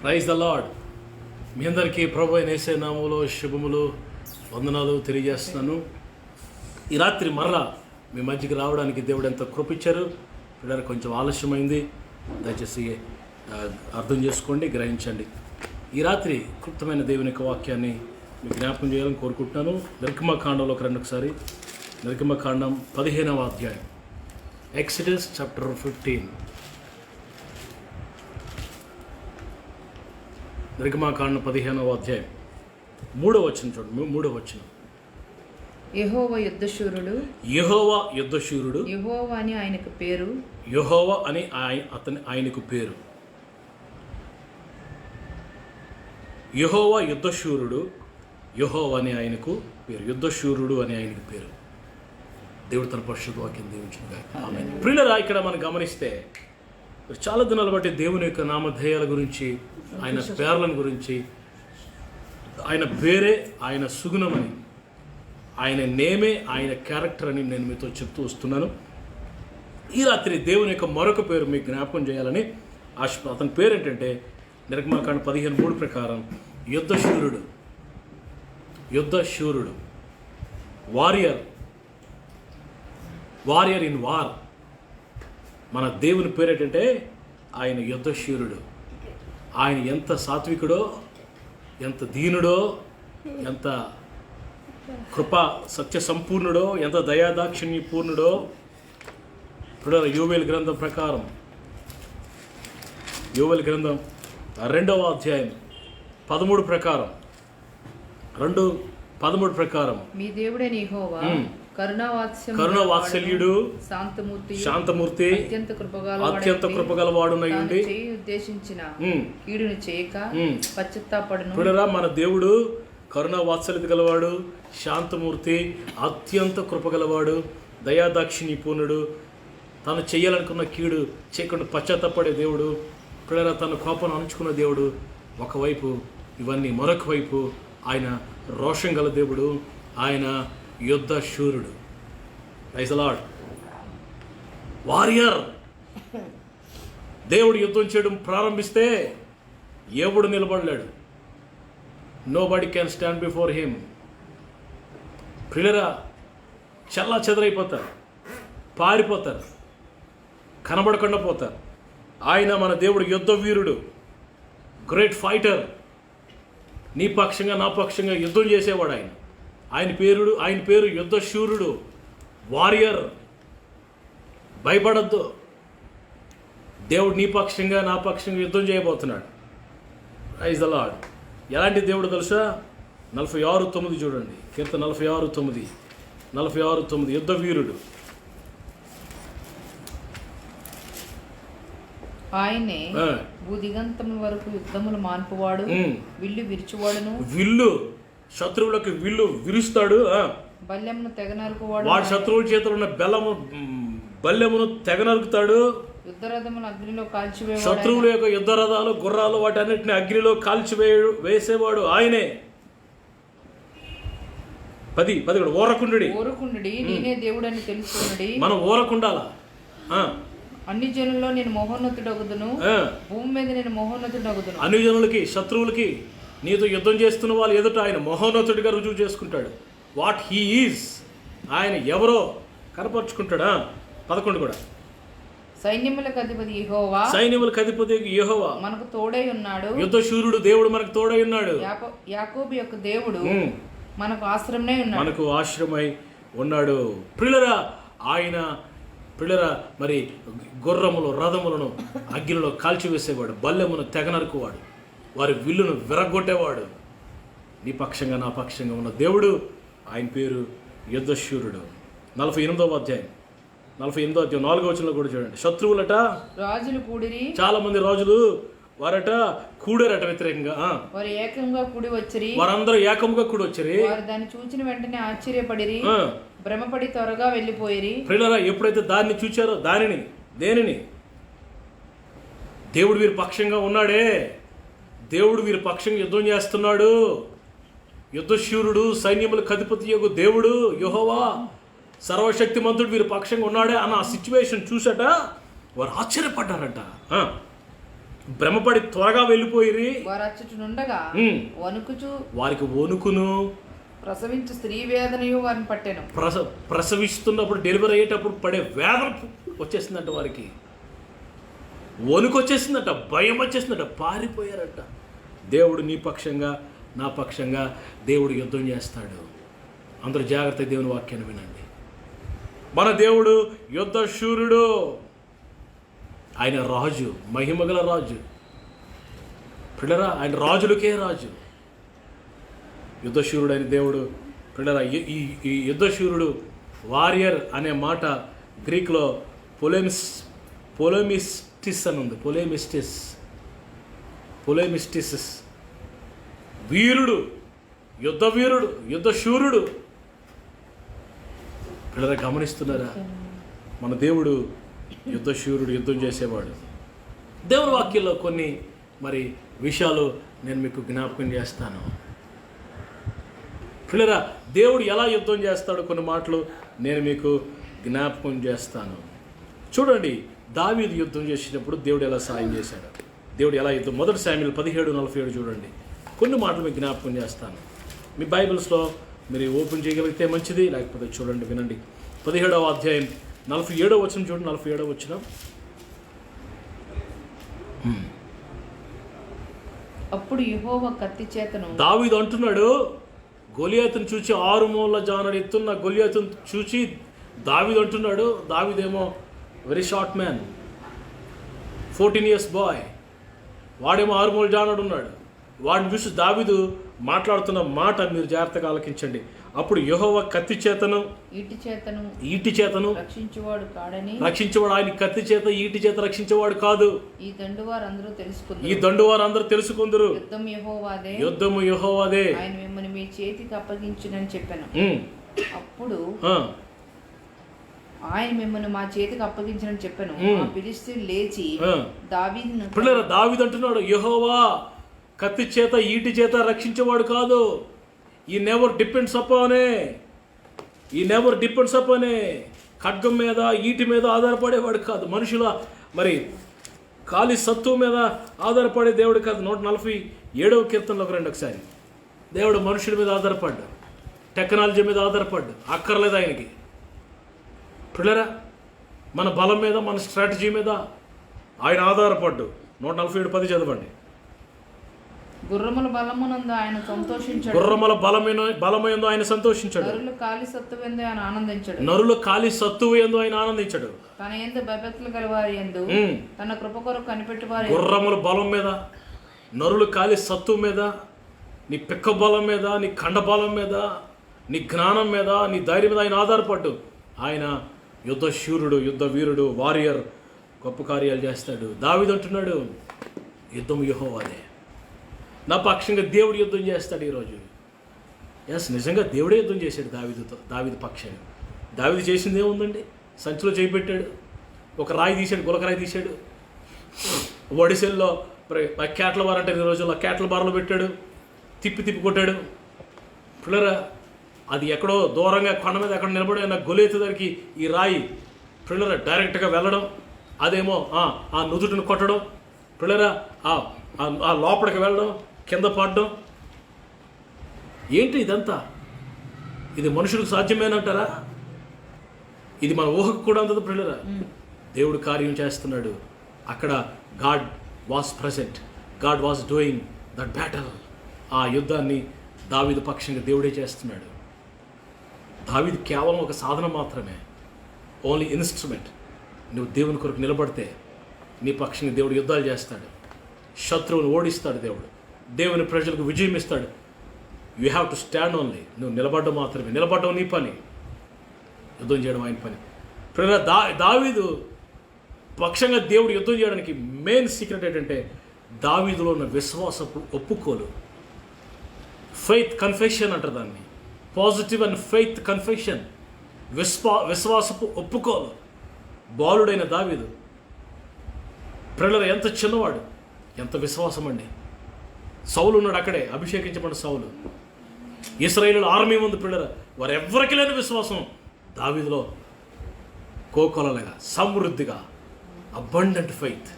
Praise the lord. మీ అందరికీ ప్రభు అయిన యేసు నామములో శుభములు వందనాలు తెలియజేస్తున్నాను. ఈ రాత్రి మరలా మీ మధ్యకి రావడానికి దేవుడు ఎంత కృపించారు. పిల్లలు కొంచెం ఆలస్యమైంది, దయచేసి అర్థం చేసుకోండి, గ్రహించండి. ఈ రాత్రి క్లుప్తమైన దేవుని యొక్క వాక్యాన్ని మీకు జ్ఞాపకం చేయాలని కోరుకుంటున్నాను. నిర్గమకాండంలోకి రండి ఒకసారి. నిర్గమకాండం 15వ అధ్యాయం, ఎక్సడస్ చాప్టర్ 15. నిర్గమకాండం 15వ అధ్యాయం 3వ వచనం చూడండి. 3వ వచనం. యెహోవా యుద్ధశూరుడు, యెహోవా యుద్ధశూరుడు, యెహోవా అని ఆయనకు పేరు, యెహోవా అని ఆయనకు పేరు. యెహోవా యుద్ధశూరుడు, యెహోవా అని ఆయనకు పేరు. యుద్ధశూరుడు అని ఆయనకు పేరు. దేవుడు తన పరిశుద్ధ వాక్యం దీవించునుగా. ఆమేన్. ప్రియులారా, ఇక్కడ మనం గమనిస్తే చాలా దినాలు బట్టి దేవుని యొక్క నామధేయాల గురించి, ఆయన పేర్లను గురించి, ఆయన పేరే ఆయన సుగుణమని, ఆయన నేమే ఆయన క్యారెక్టర్ అని నేను మీతో చెప్తూ వస్తున్నాను. ఈ రాత్రి దేవుని యొక్క మరొక పేరు మీకు జ్ఞాపకం చేయాలని అతని పేరు ఏంటంటే నిర్గమకాండం 15:3 ప్రకారం యుద్ధశూరుడు. యుద్ధశూరుడు, వారియర్ ఇన్ వార్. మన దేవుని పేరు ఏంటంటే ఆయన యుద్ధశూరుడు. ఆయన ఎంత సాత్వికుడో, ఎంత దీనుడో, ఎంత కృపా సత్య సంపూర్ణుడో, ఎంత దయాదాక్షిణ్య పూర్ణుడో. ఇప్పుడు యోవేలు గ్రంథం ప్రకారం, యోవేలు గ్రంథం 2వ అధ్యాయం 13 ప్రకారం, 2:13 ప్రకారం మీ దేవుడైన యెహోవా కరుణావాత్సల్యుడు, శాంతమూర్తి, అత్యంత కృపగలవాడునయుండి ఉద్దేశించిన కీడును చేయక పశ్చాత్తాపడును. చూడరా, మన దేవుడు కరుణావాత్సల్యత గలవాడు, శాంతమూర్తి, అత్యంత కృపగలవాడు, దయాదాక్షిణ్య పూర్ణుడు. తను చేయాలనుకున్న కీడు చేయకుండా పశ్చాత్తాపడే దేవుడు. పిల్లరా, తన కోపం అణుచుకున్న దేవుడు ఒకవైపు, ఇవన్నీ మరొక వైపు ఆయన రోషం గల దేవుడు, ఆయన యుద్ధశూరుడు. Praise the lord. వారియర్. దేవుడు యుద్ధం చేయడం ప్రారంభిస్తే ఎవడు నిలబడలేడు. Nobody can stand before him. పిల్లరా, చల్లా చెదరైపోతారు, పారిపోతారు, కనబడకుండా పోతారు. ఆయన మన దేవుడు యుద్ధ వీరుడు, గ్రేట్ ఫైటర్. నీ పక్షంగా నా పక్షంగా యుద్ధం చేసేవాడు ఆయన. ఆయన పేరు యుద్ధశూరుడు, వారియర్. భయపడద్దు. దేవుడు నీ పక్షంగా నా పక్షంగా యుద్ధం చేయబోతున్నాడు. Praise the lord. ఎలాంటి దేవుడు తెలుసా? 46:9 చూడండి. కీర్తన 46:9 యుద్ధ వీరుడు. ఆయనే భూదిగంతముల వరకు యుద్ధములు మాన్పువాడు, విల్లు విరుచువాడును. విల్లు, శత్రువులకు విల్లు విరుస్తాడు. బల్యమును తెగ నరుకువాడు. వాడు శత్రువుల చేతులు ఉన్న బల్యమును తెగ నరుకుతాడు. యుద్ధరథములు అగ్నిలో కాల్చివేవాడు. శత్రువుల యొక్క యుద్ధ రథాలు, గుర్రాలు, వాటన్నిటిని అగ్నిలో వేసేవాడు ఆయనే. 10 ఓరకుండుడి. నేనే దేవుడని తెలుసుకున్నది. మనం ఓరకుండాలా? అన్ని జనుల్లో నేను మహోన్నతుడగుదును, భూమి మీద నేను మహోన్నతుడగుదును. అన్ని జనులకి, శత్రువులకి, నీతో యుద్ధం చేస్తున్న వాళ్ళు ఎదుట ఆయన మహోన్నతుడిగా రుజువు చేసుకుంటాడు. వాట్ హీ ఈజ్, ఆయన ఎవరో కనపరుచుకుంటాడా. 11 కూడా. సైన్యములకు అధిపతి యెహోవా మనకు తోడై ఉన్నాడు. యుద్ధశూరుడు దేవుడు మనకు తోడై ఉన్నాడు. యాకోబు యొక్క దేవుడు మనకు ఆశ్రమై ఉన్నాడు. ప్రియులరా, ఆయన మరి గుర్రములు, రథములను అగ్నిలో కాల్చివేసేవాడు, బల్లెమును తెగనరుకువాడు, వారి విల్లును విరగొట్టేవాడు. నీ పక్షంగా నా పక్షంగా ఉన్న దేవుడు, ఆయన పేరు యుద్ధశూరుడు. 48వ అధ్యాయం 4వ వచనంలో కూడా చూడండి. శత్రువులట రాజులు కూడిరి. చాలా మంది రాజులు వారట కూడారట వ్యతిరేకంగా. వారు ఏకంగా కూడి వచ్చిరి. వారందరూ ఏకంగా కూడి వచ్చిరి. వారు దాన్ని చూచిన వెంటనే ఆశ్చర్యపడిరి, భ్రమపడి త్వరగా వెళ్ళిపోయిరి. ప్రియులారా, ఎప్పుడైతే దాన్ని చూచారో, దేనిని దేవుడు వీరి పక్షంగా ఉన్నాడే, దేవుడు వీరి పక్షంగా యుద్ధం చేస్తున్నాడు. యుద్ధశూరుడు, సైన్యములకు అధిపతి యొక్క దేవుడు యెహోవా, సర్వశక్తిమంతుడు వీరి పక్షంగా ఉన్నాడే అన్న ఆ సిచ్యువేషన్ చూసట వారు ఆశ్చర్యపడ్డారట. భ్రమపడి త్వరగా వెళ్ళిపోయి వారు అచ్చటనుండగా వణుకుచు వారికి వణుకును, ప్రసవించు స్త్రీ వేదనయు వారిని పట్టెను. ప్రసవిస్తున్నప్పుడు డెలివరీ అయ్యేటప్పుడు పడే వేదన వచ్చేసిందంట, వారికి వణుకు వచ్చేసిందట, భయం వచ్చేసిందట, పారిపోయారట. దేవుడు నీ పక్షంగా నా పక్షంగా దేవుడు యుద్ధం చేస్తాడు. అందరూ జాగ్రత్త దేవుని వాక్యాన్ని వినండి. మన దేవుడు యుద్ధ శూరుడు, ఆయన రాజు, మహిమగల రాజు. పిల్లరా, ఆయన రాజులకే రాజు, యుద్ధశూరుడు అయిన దేవుడు. పిల్లరా, ఈ యుద్ధశూరుడు, వారియర్ అనే మాట గ్రీక్లో పొలెమిస్టిస్ అని ఉంది. పొలెమిస్టిస్, వీరుడు, యుద్ధవీరుడు, యుద్ధశూరుడు. పిల్లరా, గమనిస్తున్నారా? మన దేవుడు యుద్ధశూరుడు, యుద్ధం చేసేవాడు. దేవుని వాక్యంలో కొన్ని మరి విషయాలు నేను మీకు జ్ఞాపకం చేస్తాను. పిల్లరా, దేవుడు ఎలా యుద్ధం చేస్తాడో కొన్ని మాటలు నేను మీకు జ్ఞాపకం చేస్తాను. చూడండి, దావీదు యుద్ధం చేసినప్పుడు దేవుడు ఎలా సాయం చేశాడు, దేవుడు ఎలా యుద్ధం. 1 శామ్యూయల్ 17:47 చూడండి. కొన్ని మాటలు మీకు జ్ఞాపకం చేస్తాను. మీ బైబిల్స్లో మీరు ఓపెన్ చేయగలిగితే మంచిది, లేకపోతే చూడండి, వినండి. 17వ అధ్యాయం 47వ వచనం చూడండి. 47వ వచనం. అప్పుడు యెహోవా కత్తి చేతను, దావీదు అంటున్నాడు, గొలియాతును చూచి 6 మూల జానడు ఎత్తున్న గొలియాతును చూచి దావీదు అంటున్నాడు. దావీదేమో very short man, 14 years boy, వాడేమో 6 మూల జానడు ఉన్నాడు. వాడిని చూసి దావీదు మాట్లాడుతున్న మాట మీరు జాగ్రత్తగా ఆలకించండి. అప్పుడు యెహోవా కత్తి చేతను ఈటి చేతను రక్షించేవాడు కాడని, రక్షించేవాడు ఆయన కత్తి చేత ఈటి చేత రక్షించేవాడు కాదు. ఈ దండువారు అందరూ తెలుసుకుందరు. యుద్ధము యెహోవాదే, ఆయన మిమ్మల్ని మీ చేతికి అప్పగించునని చెప్పాను. అప్పుడు ఆయన మిమ్మల్ని మా చేతికి అప్పగించనని చెప్పాను. ఆ ఫిలిష్తీయులు లేచి దావీదును, దావీదు అంటున్నాడు, యెహోవా కత్తి చేత ఈటి చేత రక్షించేవాడు కాదు. ఈ నెవర్ డిపెండ్స్ అపానే, ఖడ్గం మీద ఈటి మీద ఆధారపడేవాడు కాదు. మనుషుల మరి ఖాళీ సత్తువ మీద ఆధారపడే దేవుడు కాదు. 147వ కీర్తనలోకి రండి ఒకసారి. దేవుడు మనుషుల మీద ఆధారపడ్డాడు, టెక్నాలజీ మీద ఆధారపడ్డాడు, అక్కర్లేదు ఆయనకి. పిల్లరా, మన బలం మీద, మన స్ట్రాటజీ మీద ఆయన ఆధారపడ్డు. 147:10 చదవండి. గుర్రముల బలమునందు ఆయన సంతోషించాడు. గుర్రముల బలమైందో ఆయన సంతోషించాడు. నరుల ఖాళీ సత్తువందు ఆయన ఆనందించాడు. నరులు ఖాళీ సత్తువందు ఆయన ఆనందించాడు. తన యందు భయభక్తులు గలవారి యందు తన కృప కొరకు కనిపెట్టువారు. గుర్రముల బలం మీద, నరులు ఖాళీ సత్తువ మీద, నీ పిక్క బలం మీద, నీ ఖండ బలం మీద, నీ జ్ఞానం మీద, నీ ధైర్యం మీద ఆయన ఆధారపడ్డు. ఆయన యుద్ధ శూరుడు, యుద్ధ వీరుడు, వారియర్, గొప్ప కార్యాలు చేస్తాడు. దావీదు అంటున్నాడు, యుద్ధం యెహోవాదే, నా పక్షంగా దేవుడు యుద్ధం చేస్తాడు ఈరోజు. ఎస్, నిజంగా దేవుడే యుద్ధం చేశాడు దావీదు పక్షంగా. దావీదు చేసింది ఏముందండి? సంచిలో చేయిపెట్టాడు, ఒక రాయి తీశాడు, గులకరాయి తీశాడు, ఒడిసెల్లో క్యాట్ల బార్ అంటే ఈ రోజుల్లో క్యాట్ల బార్లో పెట్టాడు, తిప్పి కొట్టాడు. పిల్లరా, అది ఎక్కడో దూరంగా కొండ మీద ఎక్కడ నిలబడి నా గొలెత్తు దగ్గరికి ఈ రాయి పిల్లరా డైరెక్ట్గా వెళ్ళడం, అదేమో ఆ నుదుటిని కొట్టడం, పిల్లరా ఆ లోపలికి వెళ్ళడం, కింద పడడం. ఏంటి ఇదంతా? ఇది మనుషులకు సాధ్యమేనంటారా? ఇది మన ఊహకు కూడా అందదు. పిల్లరా, దేవుడు కార్యం చేస్తున్నాడు. అక్కడ God was present, God was doing that battle. ఆ యుద్ధాన్ని దావీదు పక్షంగా దేవుడే చేస్తున్నాడు. దావీదు కేవలం ఒక సాధన మాత్రమే, ఓన్లీ ఇన్స్ట్రుమెంట్. నువ్వు దేవుని కొరకు నిలబడితే నీ పక్షంగా దేవుడు యుద్ధాలు చేస్తాడు, శత్రువుని ఓడిస్తాడు. దేవుని ప్రజలకు విజయం ఇస్తాడు. You have to stand only. నువ్వు నిలబడ్డం మాత్రమే. నిలబడ్డం నీ పని, యుద్ధం చేయడం ఆయన పని. దావీదు పక్షంగా దేవుడు యుద్ధం చేయడానికి మెయిన్ సీక్రెట్ ఏంటంటే దావీదులో ఉన్న విశ్వాసపు ఒప్పుకోలు, ఫెయిత్ కన్ఫెషన్ అంటారు దాన్ని. పాజిటివ్ అండ్ ఫెయిత్ కన్ఫెషన్, విశ్వాసపు ఒప్పుకోలు. బాలుడైన దావీదు పిల్లలు ఎంత చిన్నవాడు, ఎంత విశ్వాసం అండి. సౌలు ఉన్నాడు అక్కడే, అభిషేకించబడిన సౌలు. ఇశ్రాయేలు ఆర్మీ ఉంది పిల్లలు, వారెవ్వరికి లేని విశ్వాసం దావీదులో కోకొలలుగా, సమృద్ధిగా, అబండెంట్ ఫెయిత్.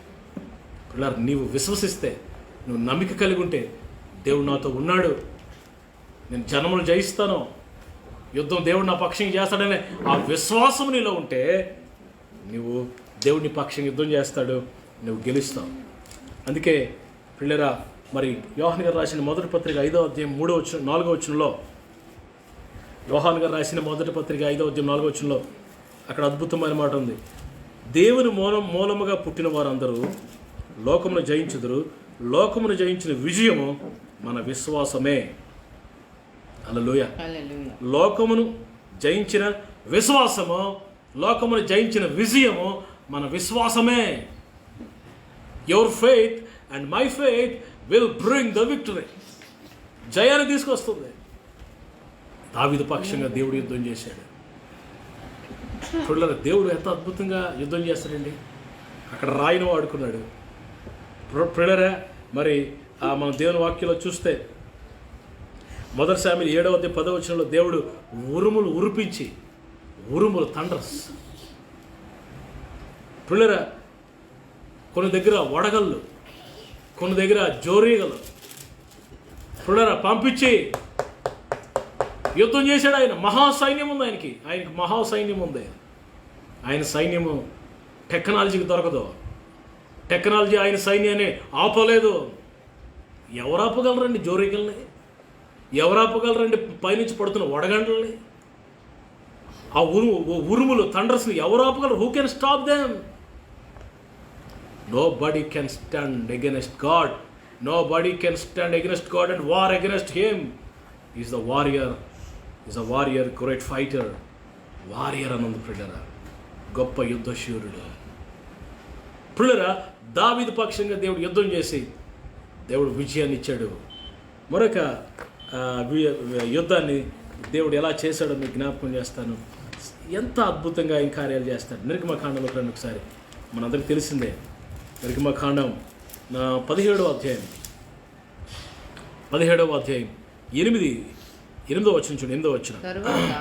ఇలా నీవు విశ్వసిస్తే, నువ్వు నమ్మిక కలిగి ఉంటే, దేవుడు నాతో ఉన్నాడు, నేను జనములు జయిస్తాను, యుద్ధం దేవుడు నా పక్షంగా చేస్తాడనే ఆ విశ్వాసం నీలో ఉంటే నువ్వు దేవుడిని పక్షంగా యుద్ధం చేస్తాడు, నువ్వు గెలుస్తావు. అందుకే పిల్లరా, మరి యోహాను గారు రాసిన మొదటి పత్రిక 5వ అధ్యాయం 4వ వచనంలో, యోహాను గారు రాసిన మొదటి పత్రిక 5వ అధ్యాయం 4వ వచనంలో అక్కడ అద్భుతమైన మాట ఉంది. దేవుని మూలముగా పుట్టిన వారందరూ లోకమును జయించుదురు, లోకమును జయించిన విజయము మన విశ్వాసమే. హల్లెలూయా. లోకమును జయించిన విశ్వాసము, లోకమును జయించిన విజయము మన విశ్వాసమే. Your faith and my faith will bring the victory. జయాన్ని తీసుకొస్తుంది. దావీదు పక్షంగా దేవుడు యుద్ధం చేశాడు. చూడలేదు, దేవుడు ఎంత అద్భుతంగా యుద్ధం చేస్తాడండి. అక్కడ రాయిని వాడుకున్నాడు. ప్రియులారా, మరి మన దేవుని వాక్యంలో చూస్తే మొదటి సామెలు 7వ అధ్యాయం 10వ వచనంలో దేవుడు ఉరుములు ఉరిపించి, ఉరుములు థండర్స్, ప్రియులారా, కొన్ని దగ్గర వడగళ్ళు, కొన్ని దగ్గర జోరీగలు, ప్రియులారా, పంపించి యుద్ధం చేశాడు. ఆయన మహాసైన్యం ఉంది. ఆయనకి మహాసైన్యం ఉంది. ఆయన సైన్యము టెక్నాలజీకి దొరకదు. టెక్నాలజీ ఆయన సైన్యాన్ని ఆపలేదు. ఎవరు ఆపగలరండి జోరీగల్ని? ఎవరు ఆపగలరండి పైనుంచి పడుతున్న వడగంటల్ని? ఆ ఉరుములు థండర్స్ని ఎవరు ఆపగలరు? Who can stop them? Nobody can stand against God. Nobody can stand against God and war against him. He is the warrior. He is a warrior, great fighter. Warrior అనందు ప్రియులారా, గొప్ప యుద్ధశూరుడు. ప్రియులారా, దావీదు పక్షంగా దేవుడు యుద్ధం చేసి దేవుడు విజయాన్ని ఇచ్చాడు. మరొక యుద్ధాన్ని దేవుడు ఎలా చేశాడో మీకు జ్ఞాపకం చేస్తాను. ఎంత అద్భుతంగా ఆయన కార్యాలు చేస్తాడు. నిర్గమకాండంలో రండి ఒకసారి. మనందరికీ తెలిసిందే. నిర్గమకాండం 17వ అధ్యాయం 8వ వచనం చూడండి. 8వ వచనం. తరువాత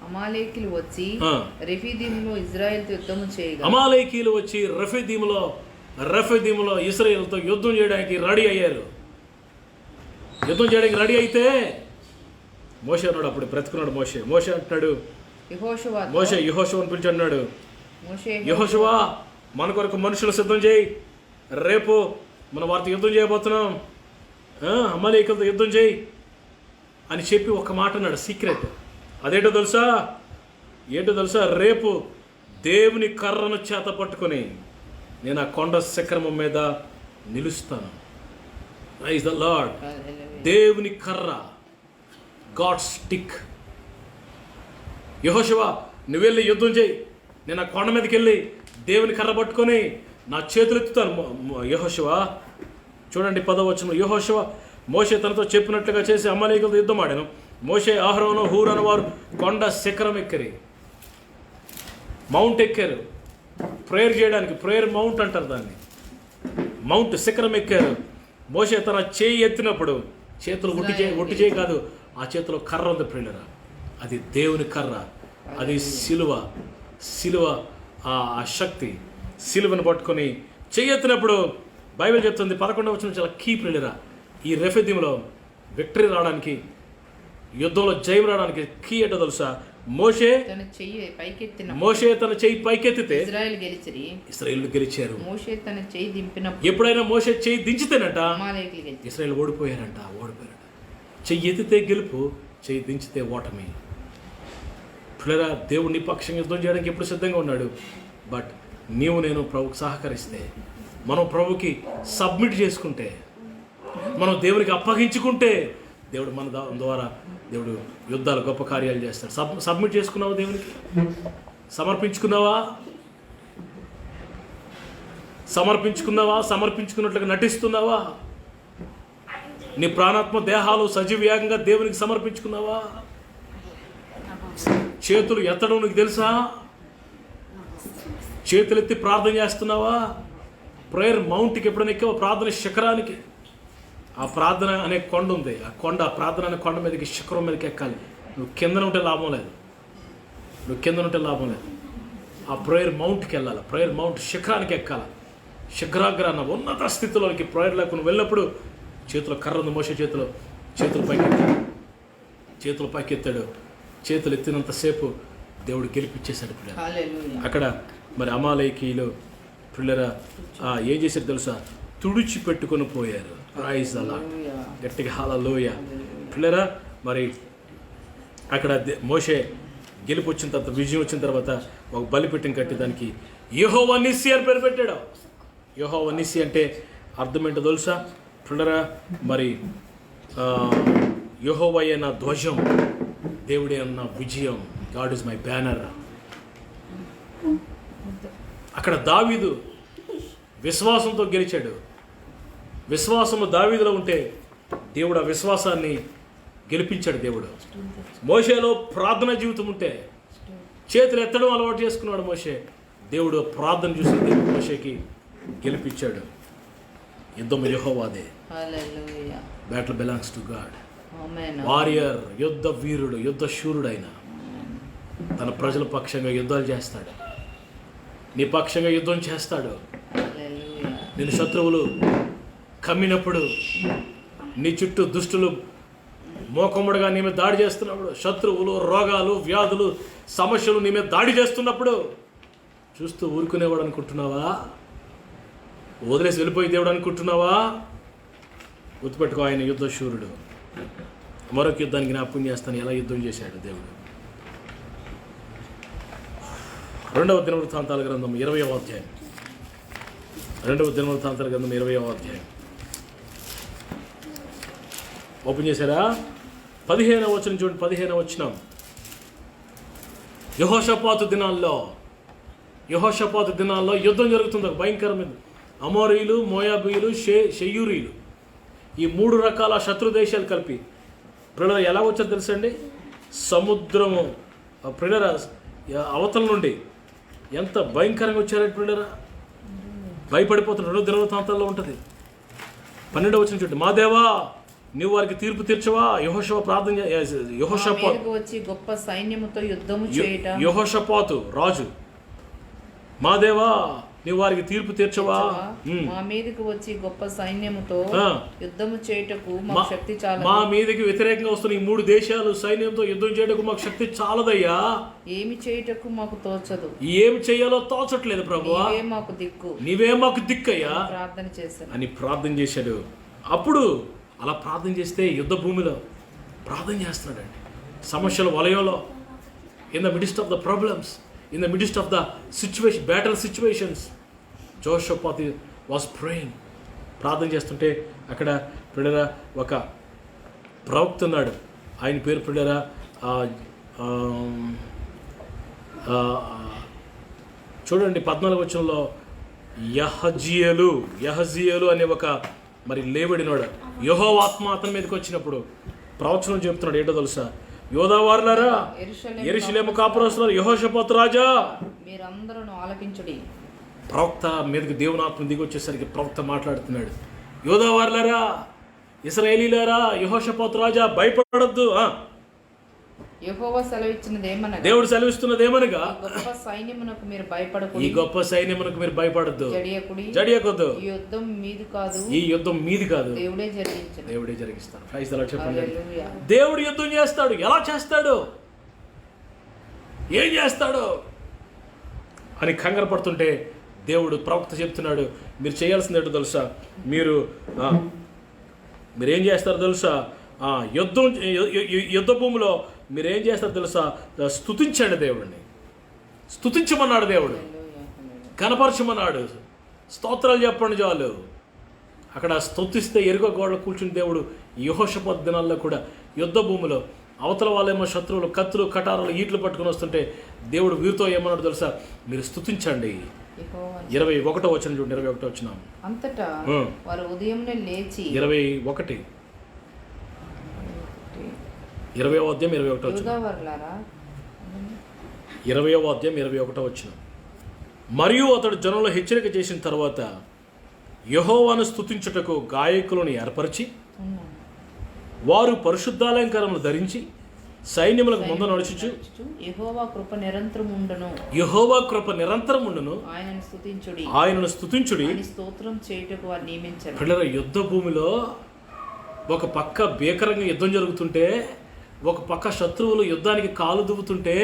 అమాలేకీయులు వచ్చి రెఫీదీములో ఇజ్రాయెల్తో యుద్ధము చేయగా, అమాలేకీయులు వచ్చి రెఫీదీములో ఇశ్రాయేలుతో యుద్ధం చేయడానికి రెడీ అయ్యారు. యుద్ధం చేయడానికి రెడీ అయితే మోషే అన్నాడు. అప్పుడు బ్రతుకున్నాడు మోషే అంటున్నాడు, యెహోషువను పిలిచి అన్నాడు, యెహోషువా, మన కొరకు మనుషులు సిద్ధం చేయి, రేపు మన వారితో యుద్ధం చేయబోతున్నాం, అమాలేకీయులతో యుద్ధం చేయి అని చెప్పి ఒక మాట అన్నాడు, సీక్రెట్. అదేంటో తెలుసా? రేపు దేవుని కర్రను చేత పట్టుకొని నేను ఆ కొండ శిఖరము మీద నిలుస్తాను. Praise the lord. దేవుని కర్ర, గాడ్ స్టిక్. యెహోషువా, నువ్వు వెళ్ళి యుద్ధం చేయి, నేను ఆ కొండ మీదకి వెళ్ళి దేవుని కర్ర పట్టుకొని నా చేతులు ఎత్తుతాను. యెహోషువా చూడండి 10వ వచనం. యెహోషువా మోషే తనతో చెప్పినట్లుగా చేసి అమాలేకీయులతో యుద్ధం ఆడాను. మోషే, అహరోను, హూరు అనే వారు కొండ శిఖరం ఎక్కరి, మౌంట్ ఎక్కారు ప్రేయర్ చేయడానికి. ప్రేయర్ మౌంట్ అంటారు దాన్ని. మౌంట్ శిఖరం ఎక్కారు. మోషే తన చేయి ఎత్తినప్పుడు చేతులు ఒట్టి చేయి కాదు, ఆ చేతిలో కర్ర ఉంది ప్రియులారా. అది దేవుని కర్ర, అది సిలువ ఆ శక్తి. సిలువను పట్టుకొని చేయి ఎత్తినప్పుడు బైబిల్ చెప్తుంది 11వ వచనం చాలా కీ ప్రియులారా. ఈ రెఫీదీములో విక్టరీ రావడానికి, యుద్ధంలో జయం రావడానికి కీ ఏంటో తెలుసా? మోషే తన చెయ్యి పైకెత్తితే ఇశ్రాయేలు గెలిచారు. ఎప్పుడైనా మోషే చెయ్యి దించితేనంట ఇశ్రాయేలు ఓడిపోయారంట. చెయ్యి ఎత్తితే గెలుపు, చెయ్యి దించితే ఓటమి. పిల్లరా, దేవుడు నీ పక్షంగా యుద్ధం చేయడానికి ఎప్పుడు సిద్ధంగా ఉన్నాడు. బట్ నీవు నేను ప్రభుకి సహకరిస్తే, మనం ప్రభుకి సబ్మిట్ చేసుకుంటే, మనం దేవునికి అప్పగించుకుంటే, దేవుడు మన ద్వారా దేవుడు యుద్ధాలు గొప్ప కార్యాలు చేస్తాడు. సబ్మిట్ చేసుకున్నావా? దేవునికి సమర్పించుకున్నట్లుగా నటిస్తున్నావా? నీ ప్రాణాత్మ దేహాలు సజీవయాగంగా దేవునికి సమర్పించుకున్నావా? చేతులు ఎత్తడం నీకు తెలుసా? చేతులెత్తి ప్రార్థన చేస్తున్నావా? ప్రేయర్ మౌంట్కి ఎప్పుడైనా ఎక్కావా? ప్రార్థన శిఖరానికి. ఆ ప్రార్థన అనే కొండ ఉంది. ఆ ప్రార్థన అనే కొండ మీదకి, శిఖరం మీదకి ఎక్కాలి. నువ్వు కిందన ఉంటే లాభం లేదు. ఆ ప్రేయర్ మౌంట్కి వెళ్ళాలి. ప్రేయర్ మౌంట్ శిఖరానికి ఎక్కాలి. శిఖరాగ్రాన ఉన్నత స్థితిలోనికి ప్రేయర్లకు నువ్వు వెళ్ళినప్పుడు చేతిలో కర్ర ఉంది, మోషే చేతులు పైకెత్తాడు. చేతులు ఎత్తినంతసేపు దేవుడు గెలిపించేశాడు పిల్లలు. హల్లెలూయా. అక్కడ మరి అమాలేకీయులు పిల్లరా ఏం చేశారు తెలుసా? తుడిచి పెట్టుకొని పోయారు. ప్రైజ్ అలా గట్టిగా హల్లెలూయా పిల్లరా. మరి అక్కడ మోషే గెలుపు వచ్చిన తర్వాత, విజయం వచ్చిన తర్వాత ఒక బలిపీఠం కట్టి దానికి యెహోవా నిస్సి అని పేరు పెట్టాడు. యెహోవా నిస్సి అంటే అర్థం ఏంటో తెలుసా పిల్లరా? మరి యెహోవాయే నా ధ్వజం, దేవుడే అన్న విజయం, గాడ్ ఇస్ మై బ్యానర్. అక్కడ దావీదు విశ్వాసంతో గెలిచాడు. విశ్వాసము దావీదులో ఉంటే దేవుడు ఆ విశ్వాసాన్ని గెలిపించాడు. దేవుడు మోషేలో ప్రార్థన జీవితం ఉంటే చేతులు ఎత్తడం అలవాటు చేసుకున్నాడు మోషే. దేవుడు ప్రార్థన చూసి దేవుడు మోషేకి గెలిపించాడు. యుద్ధం యెహోవాదే. హల్లెలూయా. Battle belongs to God. ఆమేన్. వారియర్, యుద్ధ వీరుడు, యుద్ధ శూరుడైన తన ప్రజల పక్షంగా యుద్ధాలు చేస్తాడు. నీ పక్షంగా యుద్ధం చేస్తాడు. హల్లెలూయా. నేను శత్రువులు కమ్మినప్పుడు, నీ చుట్టూ దుష్టులు మోకముడుగా నీ మీద దాడి చేస్తున్నప్పుడు, శత్రువులు, రోగాలు, వ్యాధులు, సమస్యలు నీ మీద దాడి చేస్తున్నప్పుడు చూస్తూ ఊరుకునేవాడు అనుకుంటున్నావా? వదిలేసి వెళ్ళిపోయి దేవుడు అనుకుంటున్నావా? గుర్తుపెట్టుకో, ఆయన యుద్ధ శూరుడు. మరొక యుద్ధానికి జ్ఞాపకం చేస్తాను ఎలా యుద్ధం చేశాడు దేవుడు. 2వ దినవృత్తాంతాల గ్రంథం 20వ అధ్యాయం. 2వ దినవృత్తాంతాల గ్రంథం 20వ అధ్యాయం ఓపెన్ చేశారా? 15వ వచనం చూడండి. 15వ వచనం. యెహోషాపాతు దినాల్లో యుద్ధం జరుగుతుంది. ఒక భయంకరమైన అమోరీయులు, మోయాబీయులు, షెయూరీయులు, ఈ 3 రకాల శత్రు దేశాలు కలిపి ప్రియుల ఎలా వచ్చారో తెలుసండి? సముద్రము ప్రియుల అవతల నుండి ఎంత భయంకరంగా వచ్చారంటే ప్రియులరా భయపడిపోతున్నారు. 2వ దినవృత్తాంతాల్లో ఉంటుంది. 12వ వచనం చూడండి. మా దేవా, నీవు వారికి తీర్పు తీర్చవా? యెహోషాపాతు వచ్చి గొప్ప సైన్యముతో యుద్ధము చేయుట. యెహోషాపాతు రాజు, మా దేవా, నీవు వారికి తీర్పు తీర్చవా? మా మీదకి వచ్చి గొప్ప సైన్యముతో యుద్ధము చేయుటకు మాకు శక్తి చాలదు. మా మీదకి వ్యతిరేకంగా వస్తున్న ఈ 3 దేశాలు సైన్యంతో యుద్ధం చేయటకు మాకు శక్తి చాలదయ్యా. ఏమి చేయుటకు మాకు తోచదు. ఏమి చేయాలో తోచట్లేదు ప్రభువా, నీవే మాకు దిక్కు, నీవే మాకు దిక్కయ్యా ప్రార్థన చేశాను అని ప్రార్థన చేశాడు. అప్పుడు అలా ప్రార్థన చేస్తే యుద్ధ భూమిలో ప్రార్థన చేస్తున్నాడండి. సమస్యల వలయంలో, in the midst of the problems, in the midst of the situation, battle situations, Jehoshaphat was praying. ప్రార్థన చేస్తుంటే అక్కడ ప్రియులరా ఒక ప్రవక్త ఉన్నాడు. ఆయన పేరు ప్రియులరా చూడండి 14వ వచనంలో యహజీయేలు అనే ఒక మరి లేబడినాడు. యెహోవా ఆత్మ అతని మీదకి వచ్చినప్పుడు ప్రవచనం చెప్తున్నాడు. ఏంటో తెలుసా? యోధావారులారా, యెరూషలేము కాపురస్తులారా, యెహోషాపాతు రాజా, మీరందరూ ఆలకించుడి. ప్రవక్త మీదకి దేవుని ఆత్మ దిగి వచ్చేసరికి ప్రవక్త మాట్లాడుతున్నాడు. యోధావారులారా, ఇశ్రాయేలీలారా, యెహోషాపాతు రాజా, భయపడొద్దు. యెహోవా సెలవిచ్చినదేమనగా, దేవుడు సెలవిస్తున్నదేమనగా, గొప్ప సైన్యమునకు మీరు భయపడకుడి. ఈ గొప్ప సైన్యమునకు మీరు భయపడొద్దు, జడియకొద్దు. ఈ యుద్ధం మీది కాదు, ఈ యుద్ధం మీది కాదు, దేవుడే జరిగించును. దేవుడే జరిగిస్తాడు. ప్రైజ్ ది లార్డ్ చెప్పండి. హల్లెలూయా. దేవుడు యుద్ధం చేస్తాడు. ఎలా చేస్తాడు, ఏం చేస్తాడు అని కంగారు పడుతుంటే దేవుడు ప్రవక్త చెప్తున్నాడు, మీరు చేయాల్సింది ఏంటో తెలుసా? మీరేం చేస్తారో తెలుసా? యుద్ధ భూమిలో మీరేం చేస్తారో తెలుసా? స్తుతించండి, దేవుడిని స్తుతించమన్నాడు. దేవుడు కనపరచమన్నాడు. స్తోత్రాలు చెప్పండి చాలు. అక్కడ స్తుతిస్తే ఎరుక గోడలు కూర్చుని దేవుడు యెహోషాపాతు దినాల్లో కూడా యుద్ధ భూమిలో అవతల వాళ్ళేమో శత్రువులు కత్తులు కటారులు ఈట్లు పట్టుకుని వస్తుంటే దేవుడు వీరితో ఏమన్నాడు తెలుసా? మీరు స్తుతించండి. 21వ వచనం చూడండి. 21వ వచనం. అంతటా వారు ఉదయంనే లేచి 20వ అధ్యాయం 21వ వచనం. 20వ అధ్యాయం 21వ వచనం. మరియు అతడు జనంలో హెచ్చరిక చేసిన తర్వాత యెహోవాను స్తుతించుటకు గాయకులను ఏర్పరిచి వారు పరిశుద్ధాలంకారములు ధరించి సైన్యములకు ముందు నడుచుచు యెహోవా కృప నిరంతరం ఉండును. యెహోవా కృప నిరంతరం ఉండును. ఆయనను స్తుతించుడి. స్తోత్రం చేయుటకు వారు నియమించారు. పిల్లల యుద్ధ భూమిలో ఒక పక్క భీకరంగా యుద్ధం జరుగుతుంటే, ఒక పక్క శత్రువులు యుద్ధానికి కాలు దువ్వుతుంటే,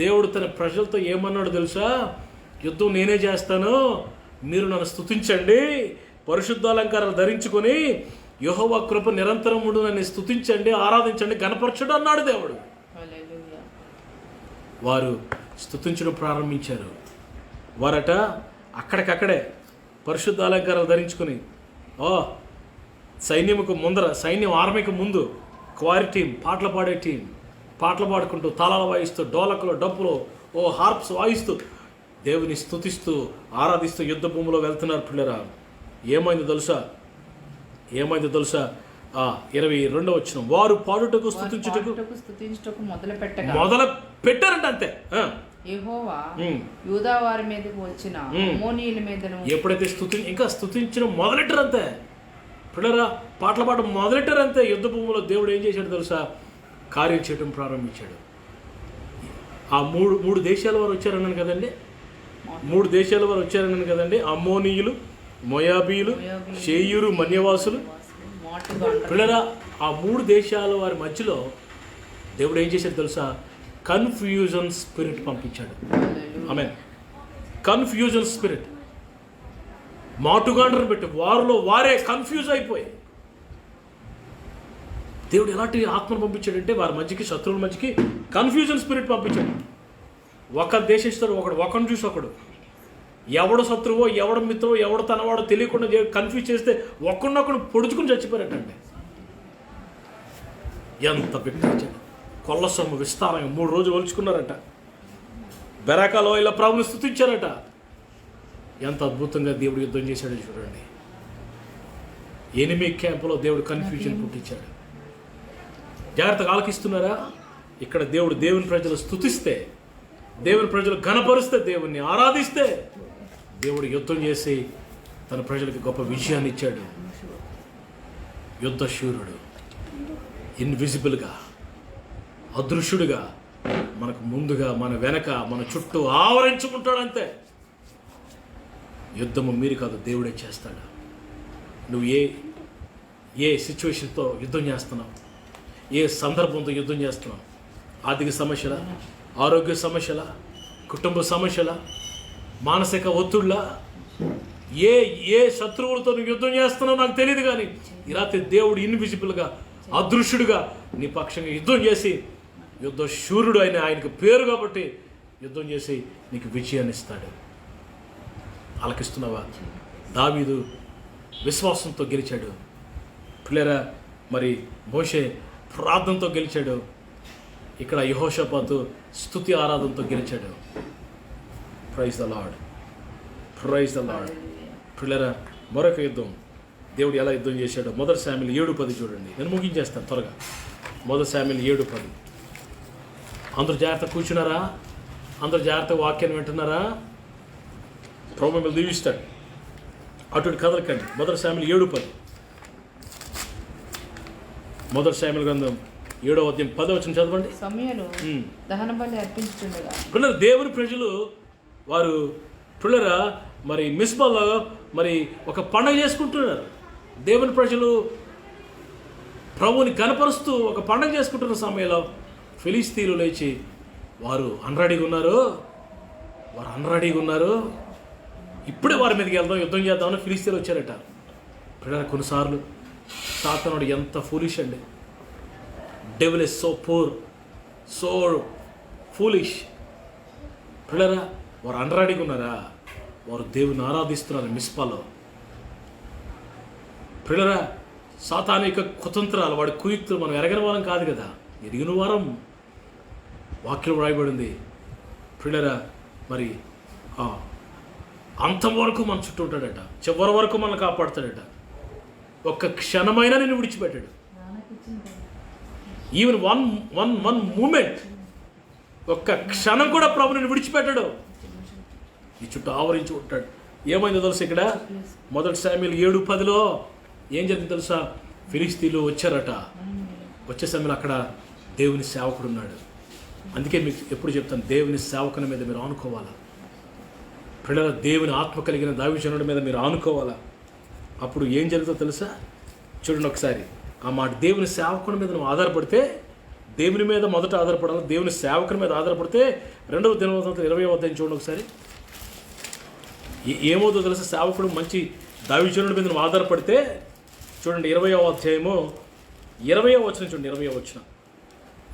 దేవుడు తన ప్రజలతో ఏమన్నాడు తెలుసా? యుద్ధం నేనే చేస్తాను, మీరు నన్ను స్తుతించండి, పరిశుద్ధాలంకారాలు ధరించుకొని యెహోవా కృప నిరంతరం ఉండు, నన్ను స్తుతించండి, ఆరాధించండి, గణపరచడు అన్నాడు దేవుడు. వారు స్తుతించడం ప్రారంభించారు. వారట అక్కడికక్కడే పరిశుద్ధ అలంకారాలు ధరించుకొని, సైన్యముకు ముందర, సైన్యం ఆర్మీకి ముందు క్వారీ టీం, పాటలు పాడే టీం, పాటలు పాడుకుంటూ తాళాలు వాయిస్తూ, డోలకులు, డప్పులు, హార్ప్స్ వాయిస్తూ దేవుని స్తుతిస్తూ ఆరాధిస్తూ యుద్ధ భూమిలో వెళ్తున్నారు. పిల్లరా, ఏమైంది తెలుసా? 22వ వచనం, వారు పాడుటకు స్తుతించుటకు మొదలు పెట్టారంట. అంతే. యెహోవా యూదా వారి మీదకు వచ్చిన అమ్మోనీయుల మీదను ఎప్పుడైతే ఇంకా స్తుతించడం మొదలెట్టారు అంతే. పిల్లరా, పాటలు పాడడం మొదలెట్టారు అంతే. యుద్ధ భూమిలో దేవుడు ఏం చేశాడు తెలుసా? కార్యం చేయడం ప్రారంభించాడు. ఆ మూడు దేశాల వారు వచ్చారన్నాను కదండి. 3 దేశాల వారు వచ్చారన్నాను కదండి. అమ్మోనీయులు, మొయాబీలు, షేయూరు మన్యవాసులు. పిల్లరా, ఆ 3 దేశాల వారి మధ్యలో దేవుడు ఏం చేశాడు తెలుసా? కన్ఫ్యూజన్ స్పిరిట్ పంపించాడు. ఆమేన్. కన్ఫ్యూజన్ స్పిరిట్ మాటుగాండ్రను పెట్టి వారిలో వారే కన్ఫ్యూజ్ అయిపోయి, దేవుడు ఎలాంటి ఆత్మను పంపించాడంటే వారి మధ్యకి, శత్రువుల మధ్యకి కన్ఫ్యూజన్ స్పిరిట్ పంపించాడు. ఒక దేశస్తుడు ఒకడు చూసి ఒకడు, ఎవడు శత్రువో, ఎవడు మిత్రవో, ఎవడు తనవాడో తెలియకుండా కన్ఫ్యూజ్ చేస్తే ఒకడినొకడు పొడుచుకుని చచ్చిపోయారటండి. ఎంత విక్రించాడు! కొల్ల సొమ్ము విస్తారంగా 3 రోజులు ఒలుచుకున్నారట. బెరాకాలో ఇలా ప్రభుని స్తుతించారట. ఎంత అద్భుతంగా దేవుడు యుద్ధం చేశాడో చూడండి. ఎనిమి క్యాంపులో దేవుడు కన్ఫ్యూజన్ పుట్టించాడు. జాగ్రత్తగా ఆలకిస్తున్నారా? ఇక్కడ దేవుని ప్రజలు స్తుతిస్తే, దేవుని ప్రజలు ఘనపరిస్తే, దేవుణ్ణి ఆరాధిస్తే, దేవుడు యుద్ధం చేసి తన ప్రజలకు గొప్ప విజయాన్ని ఇచ్చాడు. యుద్ధ శూరుడు, ఇన్విజిబుల్గా, అదృశ్యుడుగా మనకు ముందుగా, మన వెనక, మన చుట్టూ ఆవరించుకుంటాడంతే. యుద్ధము మీరు కాదు, దేవుడే చేస్తాడు. నువ్వు ఏ సిచ్యువేషన్తో యుద్ధం చేస్తున్నావు, ఏ సందర్భంతో యుద్ధం చేస్తున్నావు? ఆర్థిక సమస్యల, ఆరోగ్య సమస్యల, కుటుంబ సమస్యల, మానసిక ఒత్తిళ్ళ, ఏ శత్రువులతో నువ్వు యుద్ధం చేస్తున్నావు నాకు తెలియదు. కానీ ఈ రాత్రి దేవుడు ఇన్విజిబుల్గా, అదృశ్యుడుగా నీ పక్షంగా యుద్ధం చేసి, యుద్ధ శూరుడు అయిన ఆయనకు పేరు కాబట్టి యుద్ధం చేసి నీకు విజయాన్ని ఇస్తాడు. ఆలకిస్తున్నావా? దావీదు విశ్వాసంతో గెలిచాడు. పిల్లరా, మరి మోషే ప్రార్థనతో గెలిచాడు. ఇక్కడ యెహోషాపాతు స్తుతి ఆరాధనతో గెలిచాడు. Praise the lord, praise the lord. పిల్లరా, మరొక యుద్ధం దేవుడు ఎలా యుద్ధం చేశాడో 1 శామ్యూయల్ 7:10 చూడండి. నేను ముగించేస్తాను త్వరగా. 1 శామ్యూయల్ 7:10. అందరూ జాగ్రత్త కూర్చున్నారా? అందరూ జాగ్రత్త వాక్యాన్ని వింటున్నారా? ప్రభు మిమ్మల్ని దీవిస్తాడు. అటువంటి కదలకండి. 1 శామ్యూయల్ 7:10. 1 శామ్యూయల్ గ్రంథం 7వ అధ్యాయం 10వ వచనం చదవండి. సమూయేలు దహన బలి అర్పించుచుండగా పిల్లలు, దేవుని ప్రజలు వారు పిల్లరా మరి మిస్బాలో మరి ఒక పండుగ చేసుకుంటున్నారు. దేవుని ప్రజలు ప్రభువుని కనపరుస్తూ ఒక పండుగ చేసుకుంటున్న సమయంలో ఫిలిస్తీన్లు లేచి వారు అన్రెడీగా ఉన్నారు. ఇప్పుడే వారి మీదకి వెళ్దాం, యుద్ధం చేద్దామని ఫిలిస్తీన్లు వచ్చారట. పిల్లల, కొన్నిసార్లు సాతానుడు ఎంత ఫూలిష్ అండి. Devil is so poor, so foolish. పిల్లరా, వారు అన్రెడీగా ఉన్నారా? వారు దేవుని ఆరాధిస్తున్నారు మిస్పాలో. పిల్లరా, సాతానిక కుతంత్రాలు, వాడి కుయుక్తులు మనం ఎరగని వారం కాదు కదా, ఎరిగిన వారం. వాక్యం రాయబడింది. పిల్లరా, మరి అంతం వరకు మన చుట్టూ ఉంటాడట, చివరి వరకు మనల్ని కాపాడుతాడట. ఒక్క క్షణమైనా నేను విడిచిపెట్టాడు. ఈవెన్ వన్ మూమెంట్, ఒక్క క్షణం కూడా ప్రభు నేను విడిచిపెట్టాడు. ఈ చుట్టూ ఆవరించి ఉంటాడు. ఏమైందో తెలుసు? ఇక్కడ 1 శామ్యూయల్ 7:10 ఏం జరిగింది తెలుసా? ఫిలిస్తీన్లు వచ్చారట. వచ్చే సమయంలో అక్కడ దేవుని సేవకుడు ఉన్నాడు. అందుకే మీకు ఎప్పుడు చెప్తాను, దేవుని సేవకుని మీద మీరు ఆనుకోవాలా. పిల్లల దేవుని ఆత్మ కలిగిన దైవజనుడి మీద మీరు ఆనుకోవాలా. అప్పుడు ఏం జరుగుతుందో తెలుసా? చూడండి ఒకసారి ఆ మాట. దేవుని సేవకుని మీద నువ్వు ఆధారపడితే, దేవుని మీద మొదట ఆధారపడాలి, దేవుని సేవకుని మీద ఆధారపడితే 2వ దినవృత్తాంతం 20వ అధ్యాయం చూడండి ఒకసారి. ఏమవుతుందో తెలుసా? సేవకుడు మంచి దైవజనుడి మీద నువ్వు ఆధారపడితే, చూడండి 20వ అధ్యాయము 20వ వచనం చూడండి. 20వ వచనం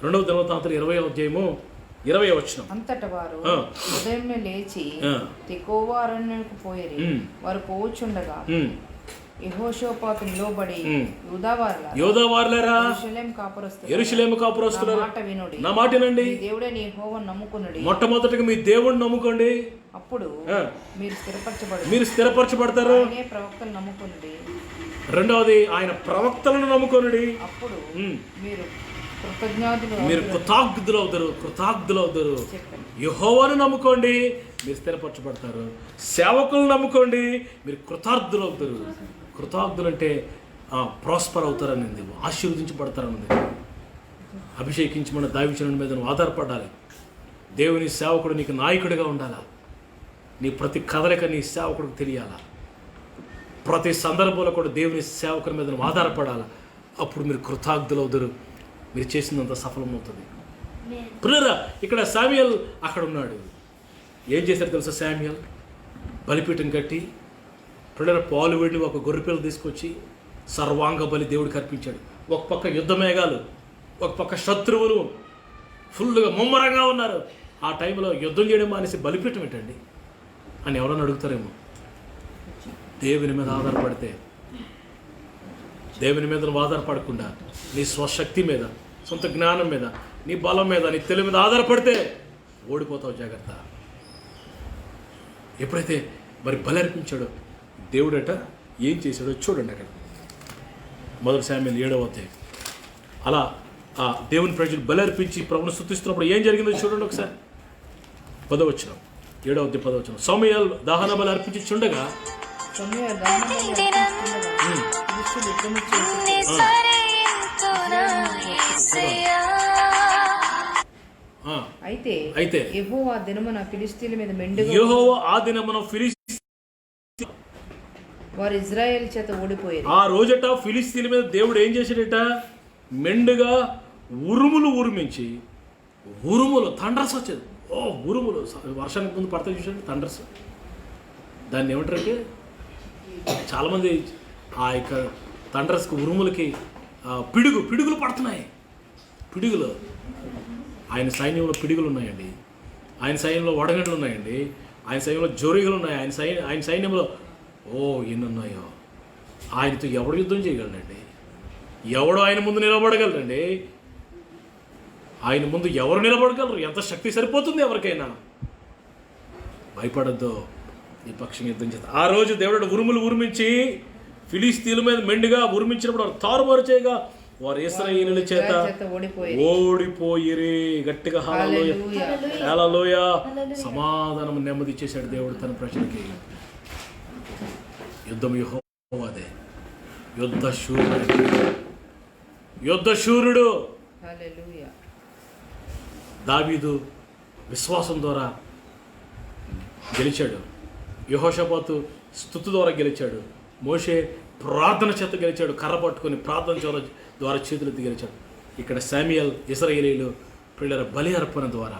2వ దినవృత్తాంతం 20వ అధ్యాయము 20వ వచనం. అంతట వారు ఉదయమే లేచి తెకోవ అరణ్యానికి పోయిరి. వారు పోవచ్చుండగా యెహోషాపాతు నిలవబడి యూదావారులారా యెరూషలేము కాపురస్తులారా మాట వినుడి, నా మాట వినండి, దేవుడైన యెహోవాను నమ్ముకొనుడి. మొట్టమొదటిగా మీ దేవుడిని నమ్ముకోండి, అప్పుడు మీరు స్థిరపరచబడతారు. ప్రవక్తలు నమ్ముకొనుడి. రెండవది ఆయన ప్రవక్తలను నమ్ముకొనుడి. అప్పుడు మీరు కృతజ్ఞులు అవుతారు. యెహోవాను నమ్ముకోండి, మీరు స్థిరపరచబడతారు. సేవకులను నమ్ముకోండి, మీరు కృతార్థులు అవుతారు. కృతార్థులు అంటే ప్రాస్పర్ అవుతారనింది, ఆశీర్వదించబడతారనింది. అభిషేకించమన్న దైవజనుడి మీద నువ్వు ఆధారపడాలి. దేవుని సేవకుడు నీకు నాయకుడిగా ఉండాలా. నీ ప్రతి కదలిక నీ సేవకుడికి తెలియాలా. ప్రతి సందర్భంలో కూడా దేవుని సేవకుని మీద నువ్వు ఆధారపడాలా. అప్పుడు మీరు కృతజ్ఞులు అవుతారు, మీరు చేసినంత సఫలమవుతుంది. ప్రియరా, ఇక్కడ శామ్యూయల్ అక్కడ ఉన్నాడు. ఏం చేశాడు తెలుసా? శామ్యూయల్ బలిపీఠం కట్టి ప్రియరా పాలు వెళ్ళి ఒక గొర్రెపిల్ల తీసుకొచ్చి సర్వాంగ బలి దేవుడికి అర్పించాడు. ఒక పక్క యుద్ధ మేఘాలు, ఒక పక్క శత్రువులు ఫుల్గా ముమ్మరంగా ఉన్నారు. ఆ టైంలో యుద్ధం చేయడం మానేసి బలిపీఠం ఏంటండి అని ఎవరన్నా అడుగుతారేమో. దేవుని మీద ఆధారపడితే, దేవుని మీద నువ్వు ఆధారపడకుండా నీ స్వశక్తి మీద, సొంత జ్ఞానం మీద, నీ బలం మీద, నీ తెలివి మీద ఆధారపడితే ఓడిపోతావు. జాగ్రత్త. ఎప్పుడైతే మరి బలి అర్పించాడో దేవుడట ఏం చేశాడో చూడండి. అక్కడ 1 శామ్యూయల్ 7వ అధ్యాయం. అలా ఆ దేవుని ప్రజలు బలి అర్పించి ప్రభువును స్తుతిస్తున్నప్పుడు ఏం జరిగిందో చూడండి ఒకసారి. 10వ వచనం, 7వ అధ్యాయం 10వ వచనం. సమూయేలు దహన బలి అర్పించి చుండగా అయితే యెహోవా ఆ దినమున ఫిలిష్తీయుల మీద మెండుగా వారు ఇజ్రాయేల్ చేత ఓడిపోయారు. ఆ రోజట ఫిలిష్తీయుల మీద దేవుడు ఏం చేశాడట? మెండుగా ఉరుమించి, థండర్స్ వచ్చేది. ఉరుములు వర్షానికి ముందు పడతాయి చూసాడు, థండర్స్. దాన్ని ఏమంటారంటే చాలామంది ఆ యొక్క థండర్స్కి, ఉరుములకి పిడుగులు పడుతున్నాయి. పిడుగులు, ఆయన సైన్యంలో పిడుగులు ఉన్నాయండి, ఆయన సైన్యంలో వడగండ్లు ఉన్నాయండి, ఆయన సైన్యంలో జోరీగలు ఉన్నాయి, ఆయన సైన్యంలో ఎన్ని ఉన్నాయో. ఆయనతో ఎవడు యుద్ధం చేయగలడండి? ఎవడు ఆయన ముందు నిలబడగలరండి? ఆయన ముందు ఎవరు నిలబడగలరు? ఎంత శక్తి సరిపోతుంది ఎవరికైనా? భయపడద్దు, ఈ పక్షం యుద్ధం చేస్తా. ఆ రోజు దేవుడు ఉరుమించి ఫిలిష్తీయుల మీద మెండుగా ఉరిమించినప్పుడు వారు తారుమారు చేయగా వారు ఇశ్రాయేలీయుల చేత ఓడిపోయిరి. గట్టిగా హల్లెలూయా. సమాధానం నెమ్మది ఇచ్చేశాడు దేవుడు తన ప్రజలకి. యుద్ధం యెహోవాదే. యుద్ధ శూరుడు దావీదు విశ్వాసం ద్వారా గెలిచాడు. యెహోషాపాతు స్తుతి ద్వారా గెలిచాడు. మోషే ప్రార్థన చేత గెలిచాడు. కర్ర పట్టుకొని ప్రార్థన ద్వారా చేతులెత్తి గెలిచాడు. ఇక్కడ శామ్యూయల్ ఇశ్రాయేలీయులు పిల్లల బలి అర్పణ ద్వారా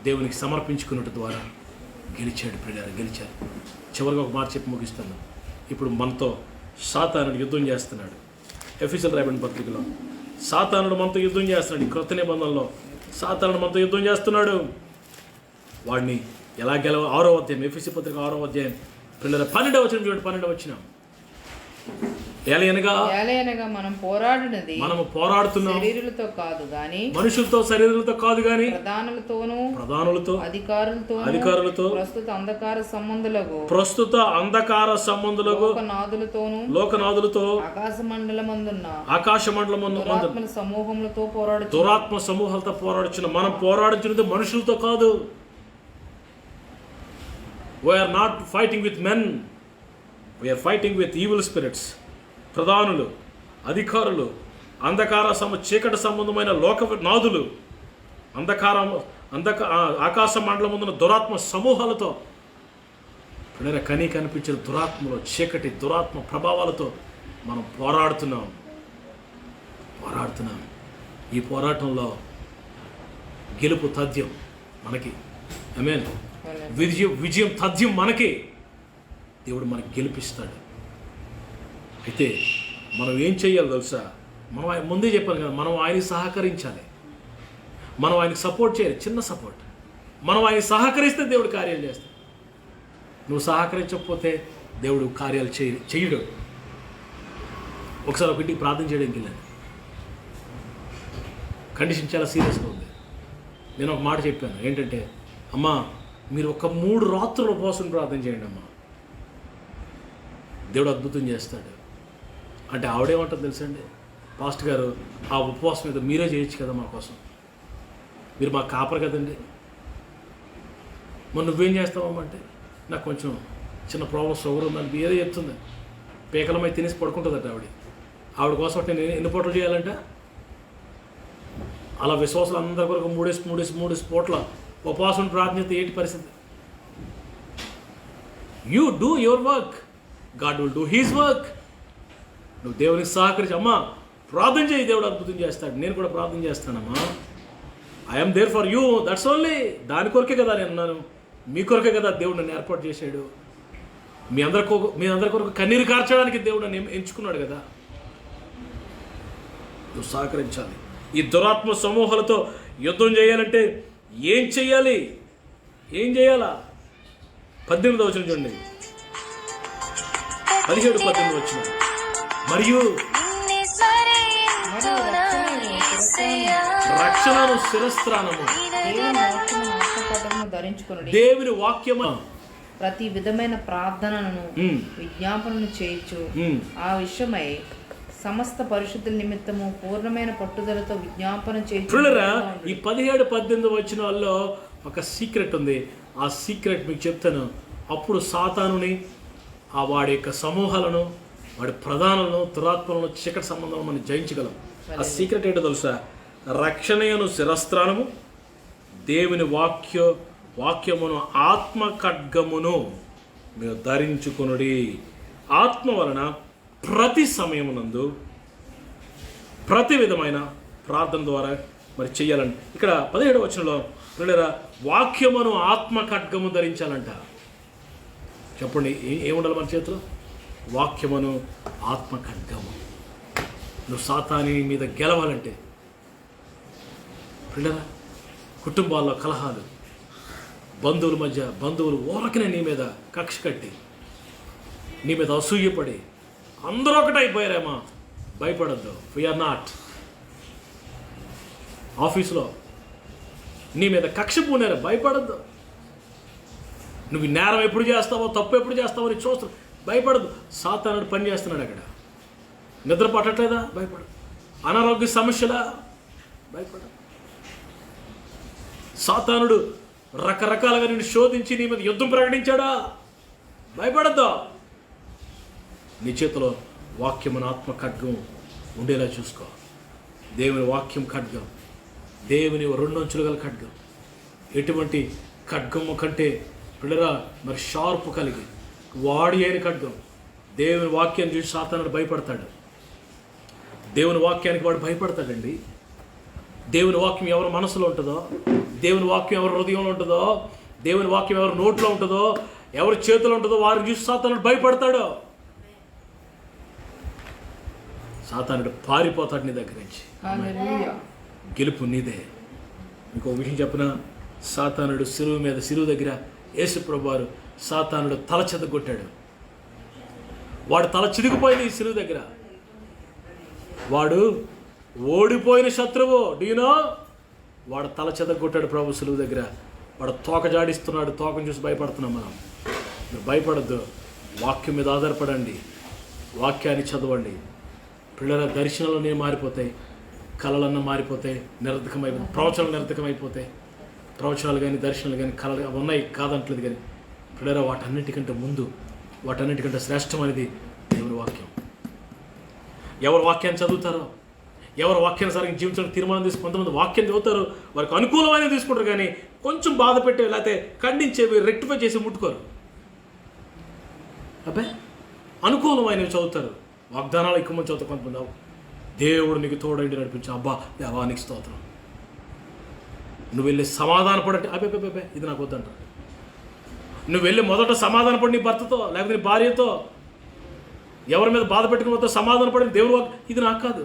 దేవునికి సమర్పించుకున్నట్టు ద్వారా గెలిచారు. చివరిగా ఒక మాట చెప్పి ముగిస్తాను. ఇప్పుడు మనతో సాతానుడు యుద్ధం చేస్తున్నాడు. ఎఫెసీయులకు రాయబడిన పత్రికలో సాతానుడు మనతో యుద్ధం చేస్తున్నాడు. ఈ క్రొత్త నిబంధనలో సాతానుడు మనతో యుద్ధం చేస్తున్నాడు. వాడిని ఎలా 6వ అధ్యాయం, ఎఫెసీ పత్రిక 6వ అధ్యాయం పిల్లల 12వ వచనం చూడండి. 12వ వచనం. ఏలయనగా మనము పోరాడుతున్నాం శరీరులతో కాదు గాని, మనుషులతో, శరీరులతో కాదు గాని, ప్రధానులతో అధికారులతో ప్రస్తుత అంధకార సంబంధులకు లోకనాథులతో ఆకాశ మండలమందున్న దురాత్మ సమూహాలతో పోరాడుచున్న. మనం పోరాడుచున్నది మనుషులతో కాదు. We are not fighting with men. We are fighting with evil spirits. ప్రధానులు, అధికారులు, చీకటి సంబంధమైన లోక నాదులు, ఆకాశ మండలం ముందున్న దురాత్మ సమూహాలతో, పిల్లల కనీ కనిపించిన దురాత్మలో, చీకటి దురాత్మ ప్రభావాలతో మనం పోరాడుతున్నాం. ఈ పోరాటంలో గెలుపు తథ్యం మనకి. ఆమేన్. విజయం తథ్యం మనకి. దేవుడు మనకి గెలిపిస్తాడు. అయితే మనం ఏం చేయాలి తెలుసా? మనం ముందే చెప్పాను కదా, మనం ఆయనకి సహకరించాలి. మనం ఆయనకి సపోర్ట్ చేయాలి. చిన్న సపోర్ట్. మనం ఆయన సహకరిస్తే దేవుడు కార్యాలు చేస్తాడు. నువ్వు సహకరించకపోతే దేవుడు కార్యాలు చేయడు. ఒకసారి ఇంటికి ప్రార్థన చేయడానికి వెళ్ళాను. కండిషన్ చాలా సీరియస్గా ఉంది. నేను ఒక మాట చెప్పాను, ఏంటంటే, అమ్మా మీరు ఒక 3 రాత్రుల ఉపవాసం ప్రార్థన చేయండి అమ్మా, దేవుడు అద్భుతం చేస్తాడు అంటే. ఆవిడేమంటుంది తెలుసండి, పాస్టర్ గారు ఆ ఉపవాసం మీద మీరే చేయొచ్చు కదా మా కోసం, మీరు మాకు కాపరు కదండి, మరి నువ్వేం చేస్తావమ్మా అంటే, నాకు కొంచెం చిన్న ప్రాబ్లం షుగర్ ఉందని ఏదో చెప్తుంది. పీకలమై తినేసి పడుకుంటుందట ఆవిడ కోసం నేను ఎన్ని పూటలు చేయాలంట. అలా విశ్వాసాలు అందరి కొరకు 3 పూట్ల ఉపవాసం ప్రార్థన ఏంటి పరిస్థితి? You do your work, God will do he's work. నువ్వు దేవునికి సహకరించి అమ్మా ప్రార్థన చేయి, దేవుడు అద్భుతం చేస్తాడు. నేను కూడా ప్రార్థన చేస్తానమ్మా. I'm there for you, that's only. దాని కొరకే కదా నేను ఉన్నాను, మీ కొరకే కదా దేవుడు నన్ను ఏర్పాటు చేశాడు. మీ అందరి కొరకు కన్నీరు కార్చడానికి దేవుడు నన్ను ఎంచుకున్నాడు కదా. నువ్వు సహకరించాలి. ఈ దురాత్మ సమూహాలతో యుద్ధం చేయాలంటే ఏం చేయాలి? ఏం చేయాలా? 18వ వచనం చూడండి. 17-18 వచ్చిన. మరియు రక్షణను శిరస్త్రానము, దేవుని వాక్యము, ప్రతి విధమైన ప్రార్థనను విజ్ఞాపనను చేయొచ్చు. ఆ విషయమై సమస్త పరిశుద్ధుల నిమిత్తము పూర్ణమైన పట్టుదలతో విజ్ఞాపన చేయొచ్చు. ఈ 17-18 వచనాల్లో ఒక సీక్రెట్ ఉంది. ఆ సీక్రెట్ మీకు చెప్తాను. అప్పుడు సాతానుని, వాడి యొక్క సమూహాలను, వాడి ప్రధానులను, దురాత్మలను, చీకటి సంబంధాలను మనం జయించగలం. ఆ సీక్రెట్ ఏంటో తెలుసా? రక్షణయను శిరస్త్రానము, దేవుని వాక్యమును, ఆత్మ ఖడ్గమును మీరు ధరించుకొనుడి. ఆత్మ వలన ప్రతి సమయమునందు ప్రతి విధమైన ప్రార్థన ద్వారా మరి చెయ్యాలంట. ఇక్కడ 17వ వచనంలో వాక్యమును ఆత్మ ఖడ్గము ధరించాలంట. చెప్పండి, ఏముండాలి మన చేతిలో? వాక్యమును ఆత్మ ఖడ్గము. నువ్వు సాతాని మీద గెలవాలంటే, పిల్లరా, కుటుంబాల్లో కలహాలు, బంధువులు ఊరకనే నీ మీద కక్ష కట్టి, నీ మీద అసూయపడి అందరూ ఒకటైపోయారేమా, భయపడద్దు. We are not. ఆఫీసులో నీ మీద కక్ష పూనారు, భయపడద్దు. నువ్వు నేరం ఎప్పుడు చేస్తావో, తప్పు ఎప్పుడు చేస్తావో అని చూస్తూ భయపడద్దు. సాతానుడు పని చేస్తున్నాడు అక్కడ. నిద్ర పట్టట్లేదా? భయపడదు. అనారోగ్య సమస్యలా? భయపడదు. సాతానుడు రకరకాలుగా నిన్ను శోధించి నీ మీద యుద్ధం ప్రకటించాడా? భయపడద్దు. నీ చేతిలో వాక్యమును ఆత్మ ఖడ్గం ఉండేలా చూసుకో. దేవుని వాక్యం ఖడ్గం, దేవుని 2 అంచులు గల ఖడ్గం. ఎటువంటి ఖడ్గము కంటే పిల్లరా మరి షార్ప్ కలిగి వాడి అయిన ఖడ్గం. దేవుని వాక్యాన్ని చూసి సాతానుడు భయపడతాడు. దేవుని వాక్యానికి వాడు భయపడతాడండి. దేవుని వాక్యం ఎవరి మనసులో ఉంటుందో, దేవుని వాక్యం ఎవరి హృదయంలో ఉంటుందో, దేవుని వాక్యం ఎవరి నోట్లో ఉంటుందో, ఎవరి చేతిలో ఉంటుందో వారిని చూసి సాతానుడు భయపడతాడు. సాతానుడు పారిపోతాడు నీ దగ్గర నుంచి. గెలుపు నీదే. ఇంకో విషయం చెప్పిన, సాతానుడు సిలువ దగ్గర యేసు ప్రభువారు సాతానుడు తల చెదగొట్టాడు. వాడు తల చిరిగిపోయింది ఈ సిలువ దగ్గర. వాడు ఓడిపోయిన శత్రువు. డీనో వాడు తల చెదగొట్టాడు ప్రభు సిలువ దగ్గర. వాడు తోక జాడిస్తున్నాడు. తోకను చూసి భయపడుతున్నాం మనం. మీరు భయపడద్దు. వాక్యం మీద ఆధారపడండి. వాక్యాన్ని చదవండి. పిల్లల దర్శనాలన్నీ మారిపోతాయి, కళలన్నీ మారిపోతాయి, నిరర్ధకమైపోతాయి, ప్రవచనాలు నిరర్ధకమైపోతాయి. ప్రవచనాలు కానీ దర్శనాలు కానీ కళలు అవి ఉన్నాయి కాదంటలేదు. కానీ పిల్లల వాటన్నిటికంటే ముందు, వాటన్నిటికంటే శ్రేష్టమైనది దేవుని వాక్యం. ఎవరు వాక్యాన్ని చదువుతారో, ఎవరు వాక్యానుసారంగా జీవించడానికి తీర్మానం తీసుకు కొంతమంది వాక్యం చదువుతారు, వారికి అనుకూలమైన తీసుకుంటారు, కానీ కొంచెం బాధ పెట్టే లేకపోతే ఖండించేవి రెక్టిఫై చేసి ముట్టుకోరు. అబ్బాయి అనుకూలమైనవి చదువుతారు, వాగ్దానాలు ఎక్కువ మంది చదువుతారు. కొంతమంది దేవుడు నీకు తోడండి నడిపించు, అబ్బా దేవానికి స్తోత్రం. నువ్వు వెళ్ళి సమాధాన పడంటే అబ్బే ఇది నాకు వద్దంటారు. నువ్వు వెళ్ళి మొదట సమాధాన పడి నీ భర్తతో లేకపోతే నీ భార్యతో ఎవరి మీద బాధ పెట్టుకుని పోతే సమాధాన పడి దేవుని వాక్యం ఇది నాకు కాదు.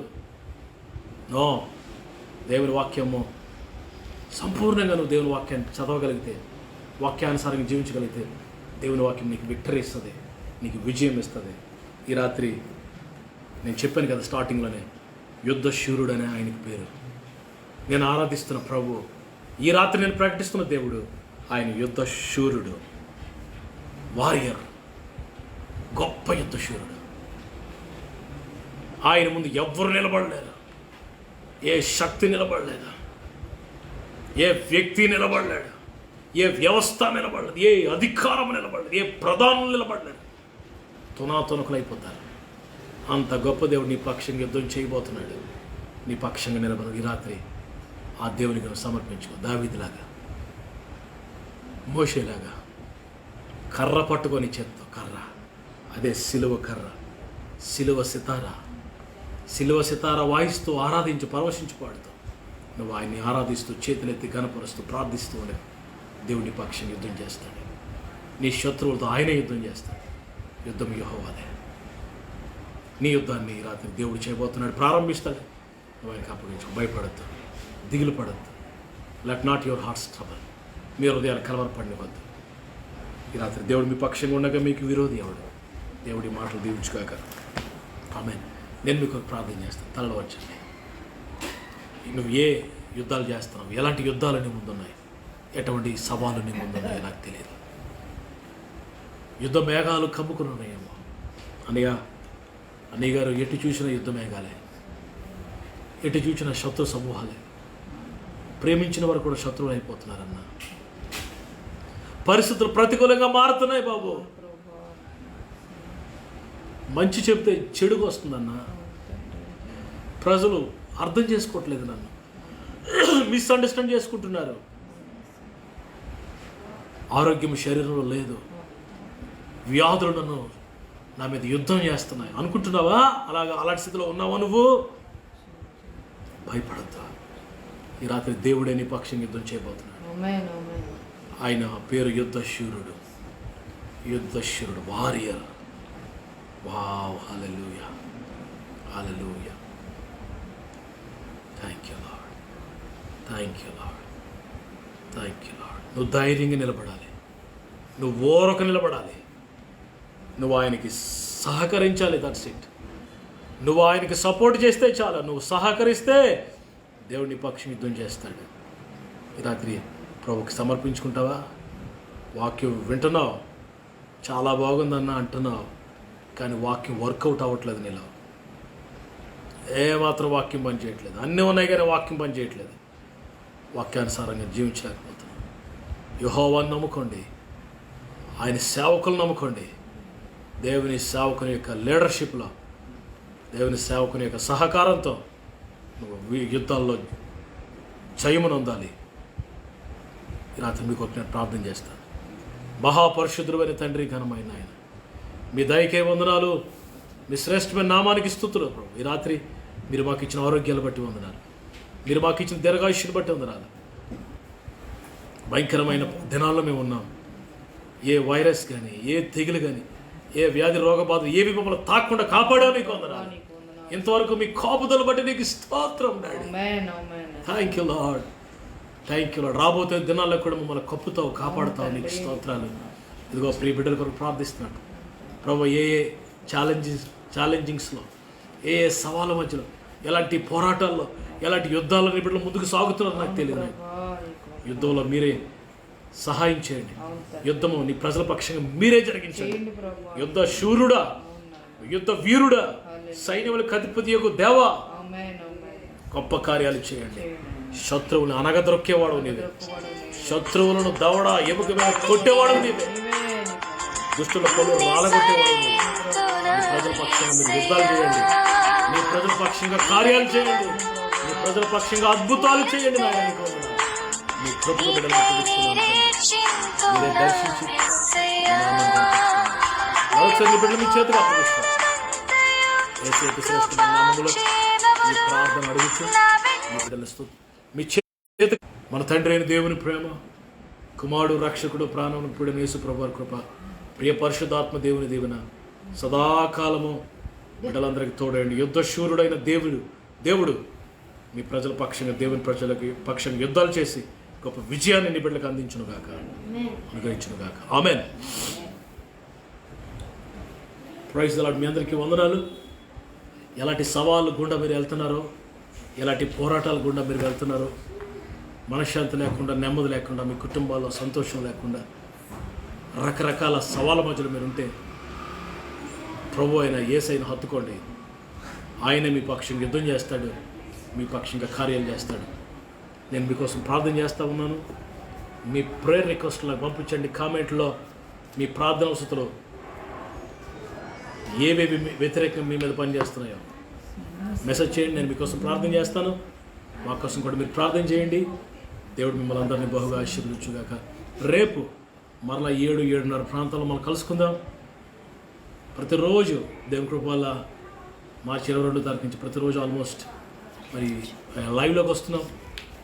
నో, దేవుని వాక్యము సంపూర్ణంగా నువ్వు దేవుని వాక్యాన్ని చదవగలిగితే, వాక్యానుసారంగా జీవించగలిగితే దేవుని వాక్యం నీకు విక్టరీ ఇస్తుంది, నీకు విజయం ఇస్తుంది. ఈ రాత్రి నేను చెప్పాను కదా స్టార్టింగ్లోనే, యుద్ధ శూరుడు అనే ఆయనకి పేరు. నేను ఆరాధిస్తున్న ప్రభు, ఈ రాత్రి నేను ప్రకటిస్తున్న దేవుడు, ఆయన యుద్ధ శూరుడు, వారియర్, గొప్ప యుద్ధ శూరుడు. ఆయన ముందు ఎవ్వరు నిలబడలేరు, ఏ శక్తి నిలబడలేదు, ఏ వ్యక్తి నిలబడలేడు, ఏ వ్యవస్థ నిలబడలేదు, ఏ అధికారం నిలబడలేదు, ఏ ప్రధానులు నిలబడలేదు. తునాతునకులు అయిపోతారు. అంత గొప్ప దేవుడు నీ పక్షంగా యుద్ధం చేయబోతున్నాడు. నీ పక్షంగా నిలబడి ఈ రాత్రి ఆ దేవునికి నువ్వు సమర్పించుకో. దావీదులాగా, మోషేలాగా కర్ర పట్టుకొని చేత్తో కర్ర, అదే సిలువ కర్ర, సిలువ సితార వాయిస్తూ ఆరాధించి పరవశించి పాడుతూ నువ్వు ఆయన్ని ఆరాధిస్తూ చేతులెత్తి గణపరుస్తూ ప్రార్థిస్తూ ఉండే దేవుడి పక్షం యుద్ధం చేస్తాడు. నీ శత్రువులతో ఆయనే యుద్ధం చేస్తాడు. యుద్ధం యెహోవాదే. నీ యుద్ధాన్ని రాత్రి దేవుడు చేయబోతున్నాడు, ప్రారంభిస్తాడు. నువ్వు ఆయనకి అప్పగించు. భయపడద్దు, దిగులు పడద్దు. Let not your hearts trouble. మీ హృదయాలు కలవరపడినవద్దు. ఈ రాత్రి దేవుడు మీ పక్షంగా ఉండగా మీకు విరోధి ఎవడు? దేవుడి మాటలు దీవించుగాక. ఆమేన్. నేను మీకు ప్రార్థన చేస్తాను. తలలో వచ్చండి. నువ్వు ఏ యుద్ధాలు చేస్తున్నావు, ఎలాంటి యుద్ధాలు నీ ముందున్నాయి, ఎటువంటి సవాలు నీ ముందున్నాయో నాకు తెలియదు. యుద్ధ మేఘాలు కమ్ముకుని ఉన్నాయేమో. అన్నయ్య గారు, ఎటు చూసిన యుద్ధ మేఘాలే, ఎటు చూసిన శత్రు సమూహాలే. ప్రేమించిన వారు కూడా శత్రువులు అయిపోతున్నారన్న. పరిస్థితులు ప్రతికూలంగా మారుతున్నాయి బాబు. మంచి చెప్తే చెడుగా వస్తుందన్న. ప్రజలు అర్థం చేసుకోవట్లేదు, నన్ను మిస్అండర్స్టాండ్ చేసుకుంటున్నారు. ఆరోగ్యం శరీరంలో లేదు, వ్యాధులు నన్ను నా మీద యుద్ధం చేస్తున్నాయి అనుకుంటున్నావా? అలాంటి స్థితిలో ఉన్నావా నువ్వు? భయపడద్దు. ఈ రాత్రి దేవుడే నీ పక్షం యుద్ధం చేయబోతున్నాడు. ఆయన పేరు యుద్ధ శూరుడు, వారియర్. వావ్, హల్లెలూయా, హల్లెలూయా. Thank you lord, thank you lord, thank you lord. నువ్వు ధైర్యంగా నిలబడాలి, నువ్వు ఓరక నిలబడాలి, నువ్వు ఆయనకి సహకరించాలి. That's it. నువ్వు ఆయనకి సపోర్ట్ చేస్తే చాలు. నువ్వు సహకరిస్తే దేవుడిని పక్షం యుద్ధం చేస్తాడు. ఈ రాత్రి ప్రభుకి సమర్పించుకుంటావా? వాక్యం వింటున్నావు, చాలా బాగుందన్న అంటున్నావు, కానీ వాక్యం వర్కౌట్ అవ్వట్లేదు నీలో. ఏమాత్రం వాక్యం పని చేయట్లేదు. అన్నీ ఉన్నాయి కానీ వాక్యం పని చేయట్లేదు. వాక్యానుసారంగా జీవించలేకపోతున్నాం. యెహోవాను నమ్ముకోండి, ఆయన సేవకులను నమ్ముకోండి. దేవుని సేవకుని యొక్క లీడర్షిప్లో, దేవుని సేవకుని యొక్క సహకారంతో నువ్వు యుద్ధాల్లో జయమును పొందాలి. ఈ రాత్రి మీకు నేను ప్రార్థన చేస్తాను. మహాపరిశుద్ధుడైన తండ్రి, ఘనమైన ఆయన, మీ దయకే వందనాలు, మీ శ్రేష్టమైన నామానికి స్తుతులు ప్రభు. ఈ రాత్రి మీరు మాకు ఇచ్చిన ఆరోగ్యాలు బట్టి వందనాలు, మీరు మాకు ఇచ్చిన దీర్ఘాయుష్యుని బట్టి వందనాలు. భయంకరమైన దినాల్లో మేము ఉన్నాం. ఏ వైరస్ కానీ, ఏ తెగులు కానీ, ఏ వ్యాధి రోగబాధ ఏవి మమ్మల్ని తాకుండా కాపాడావు, నీకు వందనాలు. ఇంతవరకు మీ కాపుదలు బట్టి నీకు స్తోత్రం daddy. Thank you lord, thank you lord. రాబోతే దినాల్లో కూడా మమ్మల్ని కప్పుతావు, కాపాడుతావు, నీకు స్తోత్రాలు. ఇదిగో ప్రియ బిడ్డల కొరకు ప్రార్థిస్తున్నాడు ప్రభు. ఏ ఛాలెంజింగ్స్లో, ఏ సవాళ్ళ మధ్యలో, ఎలాంటి పోరాటాల్లో, ఎలాంటి యుద్ధాల్లో నీ బిడ్డలు ముందుకు సాగుతున్నారో నాకు తెలియదు. యుద్ధంలో మీరే సహాయం చేయండి. యుద్ధము నీ ప్రజల పక్షంగా మీరే జరిగించండి. యుద్ధ శూరుడా, యుద్ధ వీరుడా, సైన్యములకు అధిపతి యొక్క దేవా, గొప్ప కార్యాలు చేయండి. శత్రువులను అనగదొక్కేవాడు నీవే, శత్రువులను దవడ ఎముక మీద కొట్టేవాడు నీవే, దుష్టుల పొలు రాలగొట్టేవాడు నీవే. ప్రజల పక్షంగా మీరు యుద్ధాలు చేయండి. నీ ప్రజల పక్షంగా కార్యాలు చేయండి, నీ ప్రజల పక్షంగా అద్భుతాలు చేయండి నాయన. నీకు వందనాలు. నీ కృపను బిడ్డలకు అప్పగిస్తున్నాను తండ్రి. మీరే దర్శించి మరొకసారి నీ బిడ్డలు మీ చేతికి అప్పగిస్తాను. యేసు శ్రేష్ఠమైన నామములో ఈ ప్రార్థన అడుగుతూ మీ బిడ్డలు మీ చేతి మన తండ్రి అయిన దేవుని ప్రేమ, కుమారుడు రక్షకుడు ప్రాణం పీడన యేసు ప్రభువు కృప, ప్రియ పరిశుద్ధాత్మ దేవుని దీవెన సదాకాలము బిడ్డలందరికీ తోడండి. యుద్ధశూరుడైన దేవుడు మీ ప్రజల పక్షంగా, దేవుని ప్రజలకి పక్షంగా యుద్ధాలు చేసి గొప్ప విజయాన్ని నీ బిడ్డలకు అందించునుగాక, అనుగ్రహించునుగాక. ఆమేన్. Praise the lord. మీ అందరికీ వందనాలు. ఎలాంటి సవాళ్ళు గుండా మీరు వెళ్తున్నారో, ఎలాంటి పోరాటాల గుండా మీరు వెళ్తున్నారో, మనశ్శాంతి లేకుండా, నెమ్మది లేకుండా, మీ కుటుంబాల్లో సంతోషం లేకుండా, రకరకాల సవాళ్ళ మధ్యలో మీరు ఉంటే ప్రభు అయిన యేసయ్యను హత్తుకోండి. ఆయనే మీ పక్షంగా యుద్ధం చేస్తాడు, మీ పక్షంగా కార్యాలు చేస్తాడు. నేను మీకోసం ప్రార్థన చేస్తూ ఉన్నాను. మీ ప్రేయర్ రిక్వెస్ట్ నాకు పంపించండి. కామెంట్లో మీ ప్రార్థన అవసరాలు ఏవేవి వ్యతిరేకంగా మీ మీద పనిచేస్తున్నాయో మెసేజ్ చేయండి. నేను మీకోసం ప్రార్థన చేస్తాను. మా కోసం కూడా మీరు ప్రార్థన చేయండి. దేవుడు మిమ్మల్ని అందరినీ బహుగా ఆశీర్వదించుగాక. రేపు మరలా 7-7:30 ప్రాంతాల్లో మనం కలుసుకుందాం. ప్రతిరోజు దేవుని కృప వల్ల మార్చి 22 తారీఖు నుంచి ప్రతిరోజు ఆల్మోస్ట్ మరి లైవ్లోకి వస్తున్నాం.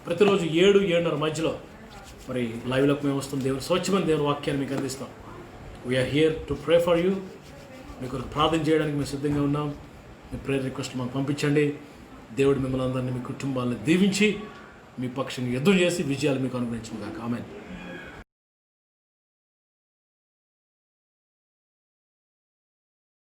ప్రతిరోజు 7-7:30 మధ్యలో మరి లైవ్లోకి మేము వస్తాం. దేవుని స్వచ్ఛమైన దేవుని వాక్యాన్ని మీకు అందిస్తాం. We are here to pray for you. మీకు ప్రార్థన చేయడానికి మేము సిద్ధంగా ఉన్నాం. మీ ప్రేయర్ రిక్వెస్ట్ మాకు పంపించండి. దేవుడు మిమ్మల్ని అందరినీ, మీ కుటుంబాలను దీవించి మీ పక్షంగా యుద్ధం చేసి విజయాలు మీకు అనుగ్రహించుగాక. ఆమేన్.